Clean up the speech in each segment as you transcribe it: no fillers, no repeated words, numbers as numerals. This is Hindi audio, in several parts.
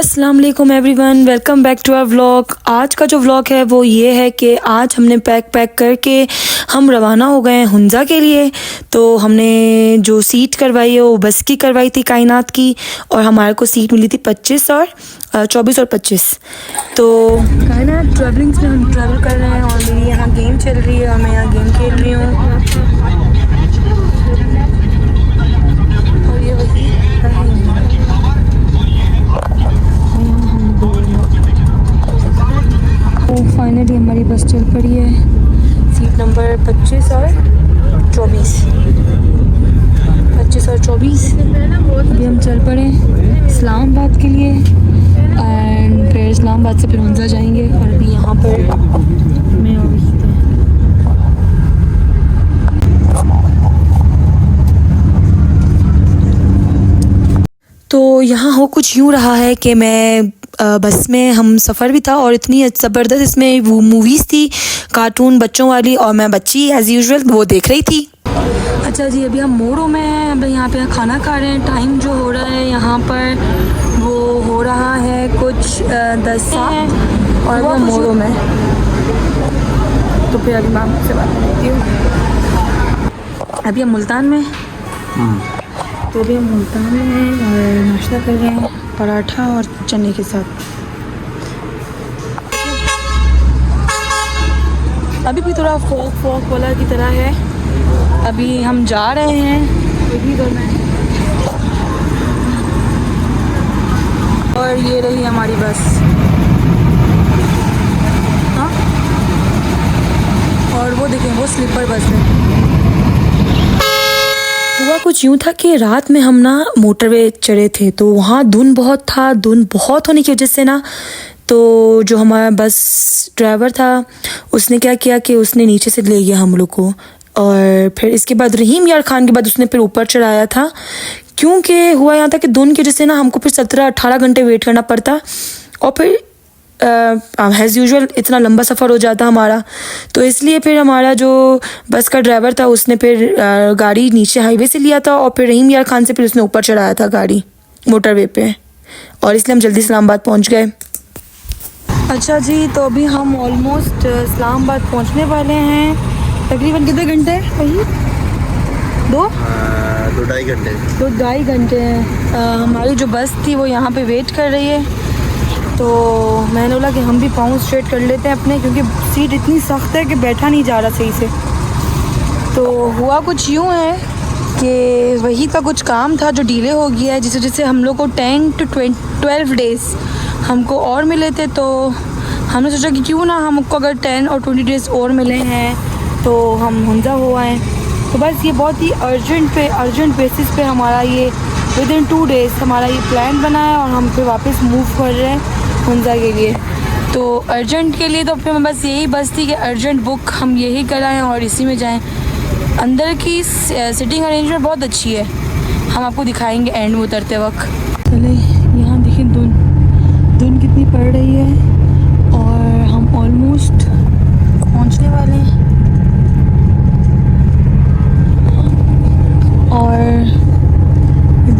अस्सलाम वालेकुम everyone, welcome back to our vlog. आज का जो व्लॉग है वो ये है कि आज हमने पैक करके हम रवाना हो गए हैं हुंजा के लिए। तो हमने जो सीट करवाई है वो बस की करवाई थी, कायनात की, और हमारे को सीट मिली थी 24 और 25। तो कायनात ट्रैवलिंग्स में हम ट्रैवल कर रहे हैं और मेरी यहाँ गेम चल रही है और मैं यहाँ गेम खेल रही हूँ। और ये वही फाइनली हमारी बस चल पड़ी है, सीट नंबर 25 और 24। 25 और 24 अभी हम चल पड़े इस्लामाबाद के लिए एंड फिर इस्लामाबाद से फिर हुंजा जाएंगे। और अभी यहाँ पर मैं तो यहाँ हो कुछ यूँ रहा है कि मैं बस में हम सफ़र भी था और इतनी ज़बरदस्त इसमें वो मूवीज़ थी कार्टून बच्चों वाली, और मैं बच्ची एज़ यूजुअल वो देख रही थी। अच्छा जी, अभी हम मोड़ों में हैं, अभी यहाँ पे खाना खा रहे हैं। टाइम जो हो रहा है यहाँ पर वो हो रहा है कुछ 10 और वो मोड़ों में। तो फिर अभी मैं आपसे बात करती हूँ। अभी हम मुल्तान में, तो अभी हम मुल्तान में हैं और नाश्ता कर रहे हैं पराठा और चने के साथ। अभी भी थोड़ा फोक वाला की तरह है। अभी हम जा रहे हैं, यही करना है। और ये रही हमारी बस। हाँ, और वो देखें वो स्लीपर बस है। हुआ कुछ यूँ था कि रात में हम ना मोटरवे चढ़े थे, तो वहाँ धुंध बहुत होने की वजह से ना, तो जो हमारा बस ड्राइवर था उसने क्या किया कि उसने नीचे से ले गया हम लोग को, और फिर इसके बाद रहीम यार खान के बाद उसने फिर ऊपर चढ़ाया था। क्योंकि हुआ यहाँ था कि धुंध की वजह से ना हमको फिर 17-18 घंटे वेट करना पड़ता, और फिर एज़ यूजुअल इतना लंबा सफ़र हो जाता हमारा। तो इसलिए फिर हमारा जो बस का ड्राइवर था उसने फिर गाड़ी नीचे हाईवे से लिया था, और फिर रहीम यार खान से फिर उसने ऊपर चढ़ाया था गाड़ी मोटरवे पे, और इसलिए हम जल्दी इस्लामाबाद पहुंच गए। अच्छा जी, तो अभी हम ऑलमोस्ट इस्लामाबाद पहुंचने वाले हैं। तकरीबन कितने घंटे? वही 2-2.5 घंटे हैं। हमारी जो बस थी वो यहाँ पे वेट कर रही है, तो मैंने बोला कि हम भी पाँव स्ट्रेट कर लेते हैं अपने, क्योंकि सीट इतनी सख्त है कि बैठा नहीं जा रहा सही से। तो हुआ कुछ यूँ है कि वही का कुछ काम था जो डिले हो गया है, जिस वजह से हम लोग को 10 to 12 डेज़ हमको और मिले थे। तो हमने सोचा कि क्यों ना हमको अगर 10 और 20 डेज़ और मिले हैं तो हम हुंजा हो आए। तो बस ये बहुत ही अर्जेंट बेसिस पे हमारा ये विदिन 2 डेज़ हमारा ये प्लान बना है, और हम फिर वापस मूव कर रहे हैं हुंजा के लिए। तो अर्जेंट के लिए तो फिर मैं बस यही बस थी कि अर्जेंट बुक हम यही कराएं और इसी में जाएं। अंदर की सिटिंग अरेंजमेंट बहुत अच्छी है, हम आपको दिखाएंगे एंड में उतरते वक्त। चले, यहाँ देखिए धुंध कितनी पड़ रही है और हम ऑलमोस्ट पहुँचने वाले हैं। और ये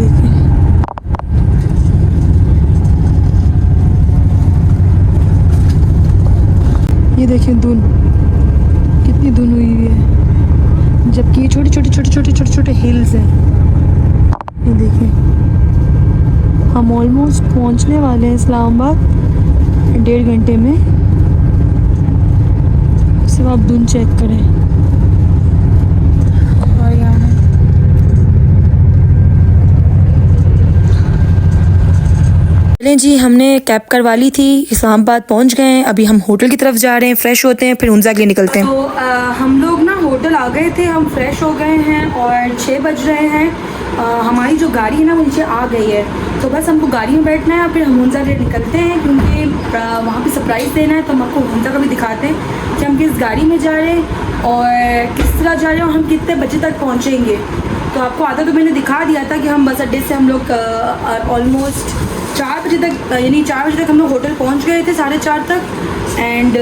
देखिए धुंध कितनी धुंध हुई है, जबकि ये छोटे हिल्स हैं। ये देखिए हम ऑलमोस्ट पहुंचने वाले हैं इस्लामाबाद 1.5 घंटे में। सिर्फ आप धुंध चेक करें। और यहाँ चलें जी, हमने कैब करवा ली थी, इस्लामाबाद पहुंच गए हैं। अभी हम होटल की तरफ जा रहे हैं, फ्रेश होते हैं, फिर हुंजा के लिए निकलते हैं। तो हम लोग ना होटल आ गए थे, हम फ्रेश हो गए हैं और 6 बज रहे हैं। हमारी जो गाड़ी है ना वो नीचे आ गई है, तो बस हमको गाड़ी में बैठना है, फिर हम हुंजा के लिए निकलते हैं, क्योंकि वहाँ पे सरप्राइज़ देना है। तो हम आपको हुंजा का भी दिखाते हैं कि हम किस गाड़ी में जा रहे हैं और किस तरह जा रहे हैं और हम कितने बजे तक पहुँचेंगे। तो आपको आधा तो मैंने दिखा दिया था कि हम बस अड्डे से हम लोग ऑलमोस्ट 4 बजे तक, यानी 4 बजे तक हम लोग होटल पहुंच गए थे, 4:30 तक। एंड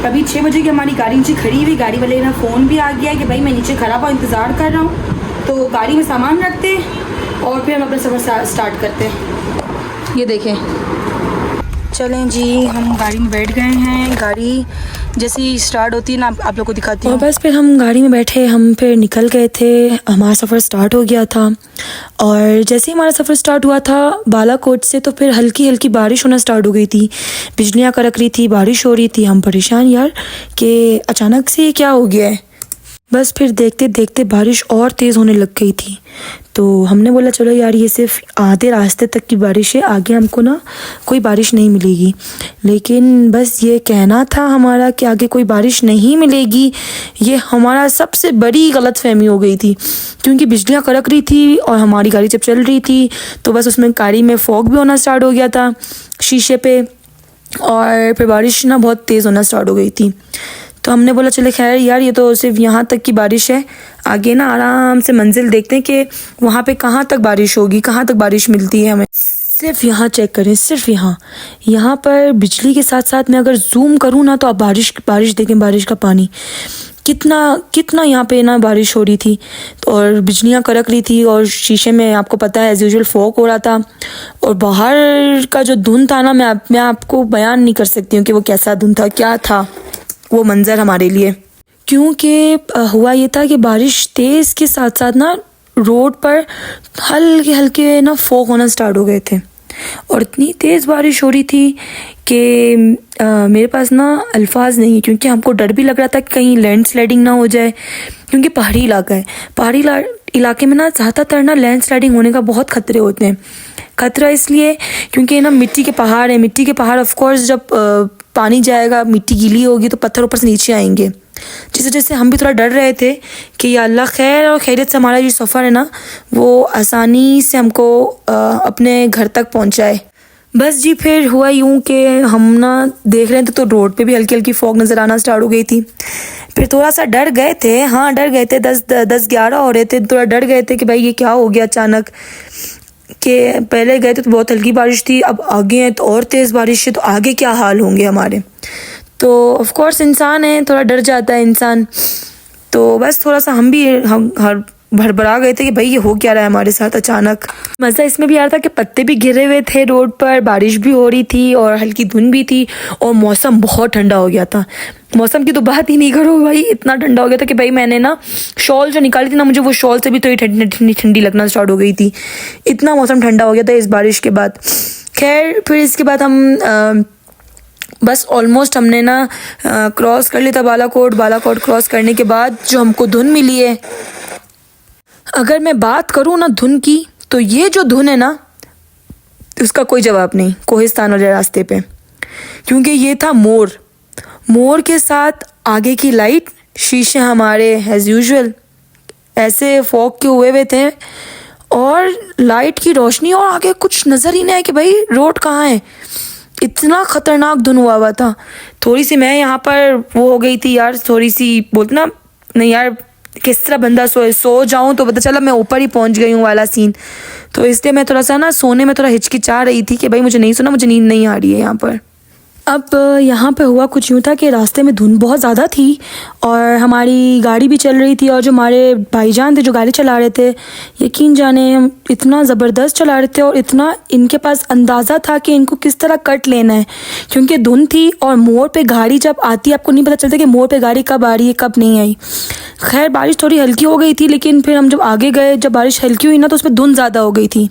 अभी 6 बजे की हमारी गाड़ी नीचे खड़ी हुई। गाड़ी वाले ना फ़ोन भी आ गया कि भाई मैं नीचे खड़ा हुआ इंतज़ार कर रहा हूँ। तो गाड़ी में सामान रखते और फिर हम अपना सफ़र स्टार्ट करते हैं। ये देखें चलें जी, हम गाड़ी में बैठ गए हैं। गाड़ी जैसी स्टार्ट होती है ना, आप लोग को दिखाती हूँ। और बस फिर हम गाड़ी में बैठे, हम फिर निकल गए थे। हमारा सफ़र स्टार्ट हो गया था और जैसे ही हमारा सफ़र स्टार्ट हुआ था बालाकोट से, तो फिर हल्की हल्की बारिश होना स्टार्ट हो गई थी। बिजलियाँ कड़क रही थी, बारिश हो रही थी। हम परेशान यार कि अचानक से क्या हो गया है। बस फिर देखते देखते बारिश और तेज़ होने लग गई थी। तो हमने बोला चलो यार, ये सिर्फ आधे रास्ते तक की बारिश है, आगे हमको ना कोई बारिश नहीं मिलेगी। लेकिन बस ये कहना था हमारा कि आगे कोई बारिश नहीं मिलेगी, ये हमारा सबसे बड़ी गलतफहमी हो गई थी। क्योंकि बिजलियाँ कड़क रही थी और हमारी गाड़ी जब चल रही थी तो बस उसमें गाड़ी में फॉग भी होना स्टार्ट हो गया था शीशे पे, और फिर बारिश ना बहुत तेज़ होना स्टार्ट हो गई थी। तो हमने बोला चले खैर यार, ये तो सिर्फ यहाँ तक की बारिश है, आगे ना आराम से मंजिल देखते हैं कि वहाँ पे कहाँ तक बारिश होगी, कहाँ तक बारिश मिलती है हमें। सिर्फ यहाँ चेक करें, सिर्फ यहाँ पर बिजली के साथ साथ मैं अगर जूम करूँ ना तो आप बारिश देखें, बारिश का पानी कितना यहाँ पे ना बारिश हो रही थी। तो और बिजलियाँ कड़क रही थी और शीशे में आपको पता है एज़ यूजुअल फॉग हो रहा था। और बाहर का जो धुंध था ना, मैं आपको बयान नहीं कर सकती हूँ कि वो कैसा धुंध था, क्या था वो मंज़र हमारे लिए। क्योंकि हुआ ये था कि बारिश तेज़ के साथ साथ ना रोड पर हल्के हल्के ना फॉग होना स्टार्ट हो गए थे और इतनी तेज़ बारिश हो रही थी कि मेरे पास ना अल्फाज नहीं है। क्योंकि हमको डर भी लग रहा था कि कहीं लैंडस्लाइडिंग ना हो जाए, क्योंकि पहाड़ी इलाका है। पहाड़ी इलाके में ना ज़्यादातर ना लैंडस्लाइडिंग होने का बहुत ख़तरे होते हैं। ख़तरा इसलिए क्योंकि ना मिट्टी के पहाड़ हैं, मिट्टी के पहाड़ ऑफ कोर्स जब पानी जाएगा, मिट्टी गीली होगी तो पत्थर ऊपर से नीचे आएंगे। जिस वजह से हम भी थोड़ा डर रहे थे कि या अल्लाह खैर और खैरियत से हमारा जो सफ़र है ना वो आसानी से हमको अपने घर तक पहुंचाए। बस जी फिर हुआ यूँ कि हम ना देख रहे थे तो रोड पे भी हल्की हल्की फॉग नज़र आना स्टार्ट हो गई थी। फिर थोड़ा सा डर गए थे, हाँ डर गए थे, 10-11 हो रहे थे, थोड़ा डर गए थे कि भाई ये क्या हो गया अचानक। कि पहले गए थे तो बहुत हल्की बारिश थी, अब आगे हैं तो और तेज़ बारिश है, तो आगे क्या हाल होंगे हमारे। तो ऑफ कोर्स इंसान है, थोड़ा डर जाता है इंसान। तो बस थोड़ा सा हम हर भड़बड़ा गए थे कि भाई ये हो क्या रहा है हमारे साथ अचानक। मज़ा इसमें भी आ रहा था कि पत्ते भी गिरे हुए थे रोड पर, बारिश भी हो रही थी और हल्की धुंध भी थी और मौसम बहुत ठंडा हो गया था। मौसम की तो बात ही नहीं करो भाई, इतना ठंडा हो गया था कि भाई मैंने ना शॉल जो निकाली थी ना, मुझे वो शॉल से भी तो ठंडी ठंडी लगना स्टार्ट हो गई थी। इतना मौसम ठंडा हो गया था इस बारिश के बाद। खैर फिर इसके बाद हम बस ऑलमोस्ट हमने ना क्रॉस कर लिया था बालाकोट क्रॉस करने के बाद जो हमको धुन मिली है, अगर मैं बात करूँ ना धुन की, तो ये जो धुन है ना उसका कोई जवाब नहीं कोहिस्तान वाले रास्ते पे। क्योंकि ये था मोर के साथ आगे की लाइट, शीशे हमारे एज़ यूजुअल ऐसे फॉग के हुए थे और लाइट की रोशनी, और आगे कुछ नज़र ही नहीं है कि भाई रोड कहाँ है। इतना ख़तरनाक धुन हुआ था। थोड़ी सी मैं यहाँ पर वो हो गई थी यार, थोड़ी सी बोलते ना नहीं यार किस तरह बंदा सो जाऊँ तो पता चला मैं ऊपर ही पहुँच गई हूँ वाला सीन। तो इसलिए मैं थोड़ा सा ना सोने में थोड़ा हिचकिचा रही थी कि भाई मुझे नहीं सोना, मुझे नींद नहीं आ रही है यहाँ पर। अब यहाँ पे हुआ कुछ यूँ था कि रास्ते में धुंध बहुत ज़्यादा थी और हमारी गाड़ी भी चल रही थी, और जो हमारे भाईजान थे जो गाड़ी चला रहे थे, यकीन जाने इतना ज़बरदस्त चला रहे थे और इतना इनके पास अंदाज़ा था कि इनको किस तरह कट लेना है। क्योंकि धुंध थी और मोड़ पे गाड़ी जब आती है आपको नहीं पता चलता कि मोड़ पे गाड़ी कब आ रही है कब नहीं आई। खैर बारिश थोड़ी हल्की हो गई थी, लेकिन फिर हम जब आगे गए, जब बारिश हल्की हुई ना तो उसमें धुंध ज़्यादा हो गई थी।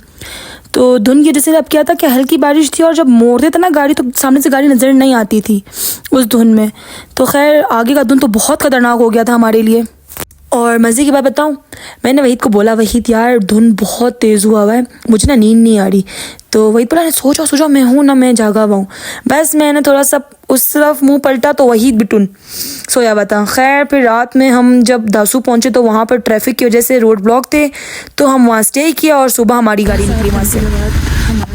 तो धुंध की वजह से अब क्या था कि हल्की बारिश थी और जब मोड़ते थे ना गाड़ी तो सामने से गाड़ी नज़र नहीं आती थी उस धुंध में। तो खैर आगे का धुंध तो बहुत ख़तरनाक हो गया था हमारे लिए। और मज़े की बात बताऊं, मैंने वहीद को बोला वहीद यार धुंध बहुत तेज़ हुआ है, मुझे ना नींद नहीं आ रही। तो वहीद बोला सो जाओ मैं हूँ ना, मैं जागा हुआ हूँ। बस मैंने थोड़ा सा उस तरफ मुंह पलटा तो वहीद बिटुन सोया हुआ था। खैर फिर रात में हम जब दासू पहुँचे तो वहाँ पर ट्रैफिक की वजह से रोड ब्लॉक थे, तो हम वहाँ स्टे किया और सुबह हमारी गाड़ी निकली वहाँ से। हमारा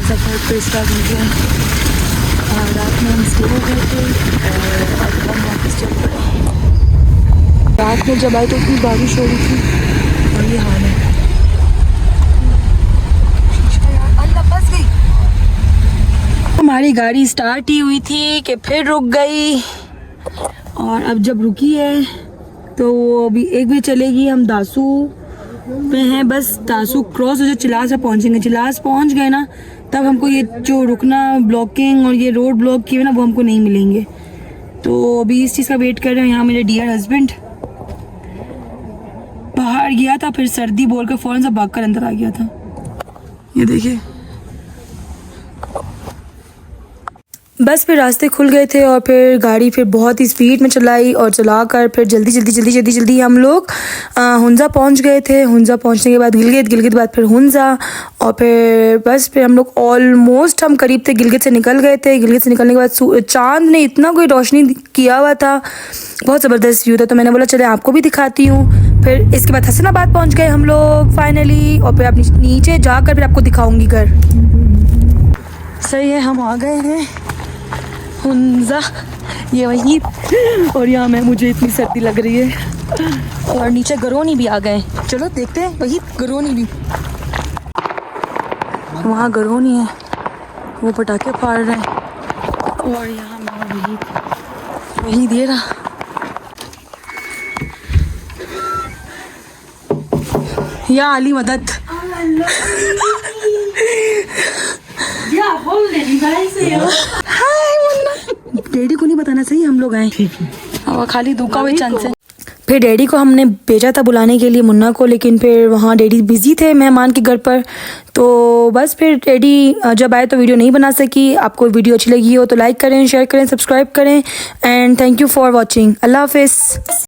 सफ़र फिर स्टार्ट हो गया। रात में हम स्टे हो गए थे और हम वापस चल पड़े। रात में जब आए तो इतनी बारिश हो रही थी और ये हाल है। हमारी गाड़ी स्टार्ट ही हुई थी कि फिर रुक गई, और अब जब रुकी है तो वो अभी 1 बजे चलेगी। हम दासू पे हैं, बस दासू क्रॉस हो जाए चिलास पे पहुँचेंगे। चिलास पहुँच गए ना तब हमको ये जो रुकना ब्लॉकिंग और ये रोड ब्लॉक किए ना वो हमको नहीं मिलेंगे। तो अभी इस चीज़ का वेट कर रहे हैं। यहाँ मेरे डियर हस्बैंड बाहर गया था, फिर सर्दी बोलकर फ़ौरन से भागकर अंदर आ गया था। ये देखिए, बस फिर रास्ते खुल गए थे और फिर गाड़ी फिर बहुत ही स्पीड में चलाई और चलाकर फिर जल्दी हम लोग हुंजा पहुंच गए थे। हुंजा पहुंचने के बाद गिलगित बाद फिर हुंजा, और फिर बस फिर हम लोग ऑलमोस्ट हम करीब थे, गिलगित से निकल गए थे। गिलगित से निकलने के बाद चांद ने इतना कोई रोशनी किया हुआ था, बहुत ज़बरदस्त व्यू था। तो मैंने बोला चले आपको भी दिखाती हूँ। फिर इसके बाद हसनाबाद पहुँच गए हम लोग फाइनली, और फिर आप नीचे जाकर फिर आपको दिखाऊँगी घर। सही है, हम आ गए हैं हुंजा, ये वही। और यहाँ मैं मुझे इतनी सर्दी लग रही है, और नीचे गरोनी भी आ गए। चलो देखते हैं, वही गरोनी भी, वहाँ गरोनी है, वो पटाखे फाड़ रहे हैं, और यहाँ मैं वही दे रहा। या अली मदद डैडी को नहीं बताना, सही हम लोग आए और खाली दुका हुए चांद से। फिर डैडी को हमने भेजा था बुलाने के लिए मुन्ना को, लेकिन फिर वहाँ डैडी बिजी थे मेहमान के घर पर। तो बस फिर डैडी जब आए तो वीडियो नहीं बना सकी। आपको वीडियो अच्छी लगी हो तो लाइक करें, शेयर करें, सब्सक्राइब करें, and thank you for watching. अल्लाह हाफिज़।